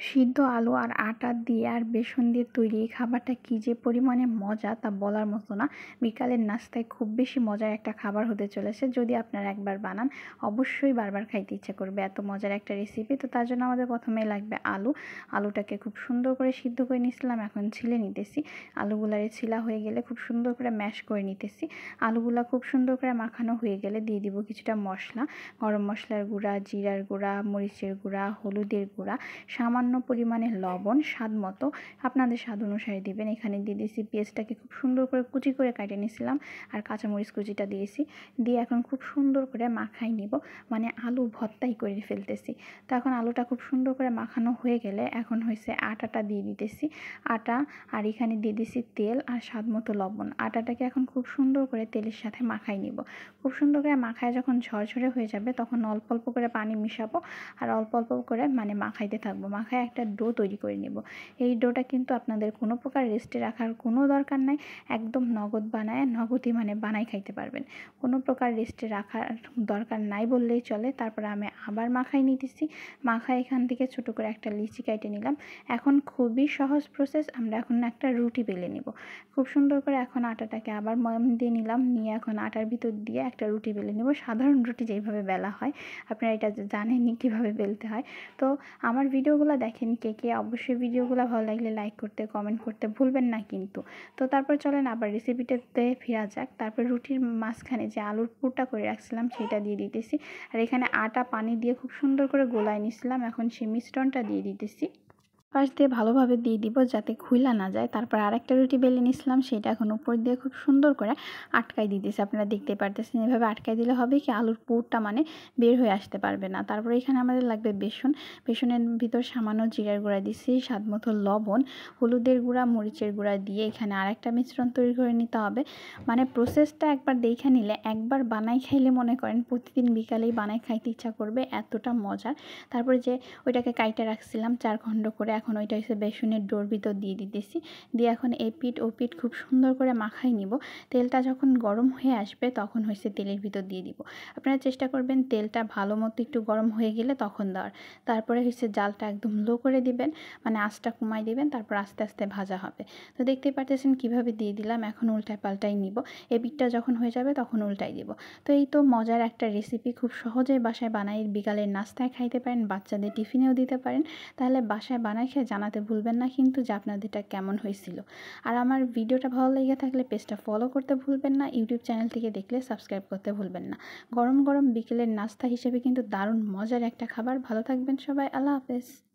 সিদ্ধ আলু আর আটা দিয়ে আর বেসন দিয়ে তৈরি এই খাবারটা কী যে পরিমাণে মজা তা বলার মতো না। বিকালের নাস্তায় খুব বেশি মজার একটা খাবার হতে চলেছে। যদি আপনারা একবার বানান অবশ্যই বারবার খাইতে ইচ্ছা করবে, এত মজার একটা রেসিপি। তো তার জন্য আমাদের প্রথমেই লাগবে আলুটাকে খুব সুন্দর করে সিদ্ধ করে নিয়েছিলাম, এখন ছিলে নিতেছি। আলুগুলারে ছিলা হয়ে গেলে খুব সুন্দর করে ম্যাশ করে নিতেছি। আলুগুলা খুব সুন্দর করে মাখানো হয়ে গেলে দিয়ে দিব কিছুটা মশলা, গরম মশলার গুঁড়া, জিরার গুঁড়া, মরিচের গুঁড়া, হলুদের গুঁড়া, সামান্য পরিমাণে লবণ, স্বাদ মতো আপনাদের স্বাদ অনুসারে দিবেন। এখানে দিয়ে দিয়েছি পেঁয়াজটাকে খুব সুন্দর করে কুচি করে কাটে নিয়েছিলাম, আর কাঁচামরিচ কুচিটা দিয়েছি। দিয়ে এখন খুব সুন্দর করে মাখাই নিব, মানে আলু ভর্তাই করে ফেলতেছি। তো এখন আলুটা খুব সুন্দর করে মাখানো হয়ে গেলে এখন হয়েছে আটাটা দিয়ে দিতেছি। আটা আর এখানে দিয়ে দিয়েছি তেল আর স্বাদ মতো লবণ। আটাটাকে এখন খুব সুন্দর করে তেলের সাথে মাখাই নিব। খুব সুন্দর করে মাখায় যখন ঝরঝরে হয়ে যাবে তখন অল্প অল্প করে পানি মিশাবো, আর অল্প অল্প করে মানে মাখাইতে থাকবো। মাখায় একটা ডো তৈরি করে নেব। এই ডোটা কিন্তু আপনাদের কোনো প্রকার রেস্টে রাখার কোনো দরকার নাই, একদম নগদ বানায় নগদই মানে বানাই খাইতে পারবেন। কোনো প্রকার রেস্টে রাখার দরকার নাই বললেই চলে। তারপরে আমি আবার মাখাই নিতেছি। মাখায় এখান থেকে ছোটো করে একটা লিচি কেটে নিলাম। এখন খুবই সহজ প্রসেস, আমরা এখন একটা রুটি বেলে নেব। খুব সুন্দর করে এখন আটাটাকে আবার ময়াম দিয়ে নিলাম, নিয়ে এখন আটার ভিতর দিয়ে একটা রুটি বেলে নেব। সাধারণ রুটি যেইভাবে বেলা হয়, আপনারা এটা জানেনই কীভাবে বেলতে হয়। তো আমার ভিডিওগুলো দেখেন কে কে, অবশ্যই ভিডিওগুলো ভালো লাগলে লাইক করতে, কমেন্ট করতে ভুলবেন না কিন্তু। তো তারপর চলেন আবার রেসিপিটাতে ফেরা যাক। তারপর রুটির মাঝখানে যে আলুর পুরটা করে রাখছিলাম সেটা দিয়ে দিতেছি, আর এখানে আটা পানি দিয়ে খুব সুন্দর করে গোলায় নিছিলাম। এখন সেই মিশ্রণটা দিয়ে দিতেছি, পাশ দিয়ে ভালোভাবে দিয়ে দিব যাতে খুইলা না যায়। তারপর আরেকটা রুটি বেলে নিয়েছিলাম, সেটা এখন উপর দিয়ে খুব সুন্দর করে আটকাই দিতেছি। আপনারা দেখতে পারতেছেন এভাবে আটকাই দিলে হবে কি আলুর পুরটা মানে বের হয়ে আসতে পারবে না। তারপরে এখানে আমাদের লাগবে বেসন। বেসনের ভিতর সামান্য জিরার গুঁড়া দিচ্ছি, স্বাদ মতো লবণ, হলুদের গুঁড়া, মরিচের গুঁড়া দিয়ে এখানে আরেকটা মিশ্রণ তৈরি করে নিতে হবে। মানে প্রসেসটা একবার দেখে নিলে, একবার বানাই খাইলে মনে করেন প্রতিদিন বিকালেই বানাই খাইতে ইচ্ছা করবে, এতটা মজার। তারপরে যে ওইটাকে কাইটে রাখছিলাম 4 খণ্ড করে, এখন ওইটা হচ্ছে বেসনের ডোর ভিতর দিয়ে দিতেছি। দিয়ে এখন এই পিঠ ও পিঠ খুব সুন্দর করে মাখাই নিব। তেলটা যখন গরম হয়ে আসবে তখন হচ্ছে তেলের ভিতর দিয়ে দিব। আপনারা চেষ্টা করবেন তেলটা ভালো মতো একটু গরম হয়ে গেলে তখন দেওয়ার। তারপরে হচ্ছে জালটা একদম লো করে দিবেন, মানে আঁচটা কমাই দিবেন, তারপর আস্তে আস্তে ভাজা হবে। তো দেখতেই পারতেছেন কিভাবে দিয়ে দিলাম। এখন উল্টায় পাল্টাই নিব, এই পিঠটা যখন হয়ে যাবে তখন উল্টাই দিব। তো এই তো মজার একটা রেসিপি, খুব সহজেই বাসায় বানাই বিকালের নাস্তায় খাইতে পারেন, বাচ্চাদের টিফিনেও দিতে পারেন। তাহলে বাসায় বানাই খেয়ে জানাতে ভুলবেন না কিন্তু যে আপনাদেরটা কেমন হয়েছিল। আর আমার ভিডিওটা ভালো লেগে থাকলে পেজটা ফলো করতে ভুলবেন না, ইউটিউব চ্যানেল থেকে দেখলে সাবস্ক্রাইব করতে ভুলবেন না। গরম গরম বিকেলের নাস্তা হিসেবে কিন্তু দারুণ মজার একটা খাবার। ভালো থাকবেন সবাই, আল্লাহ হাফেজ।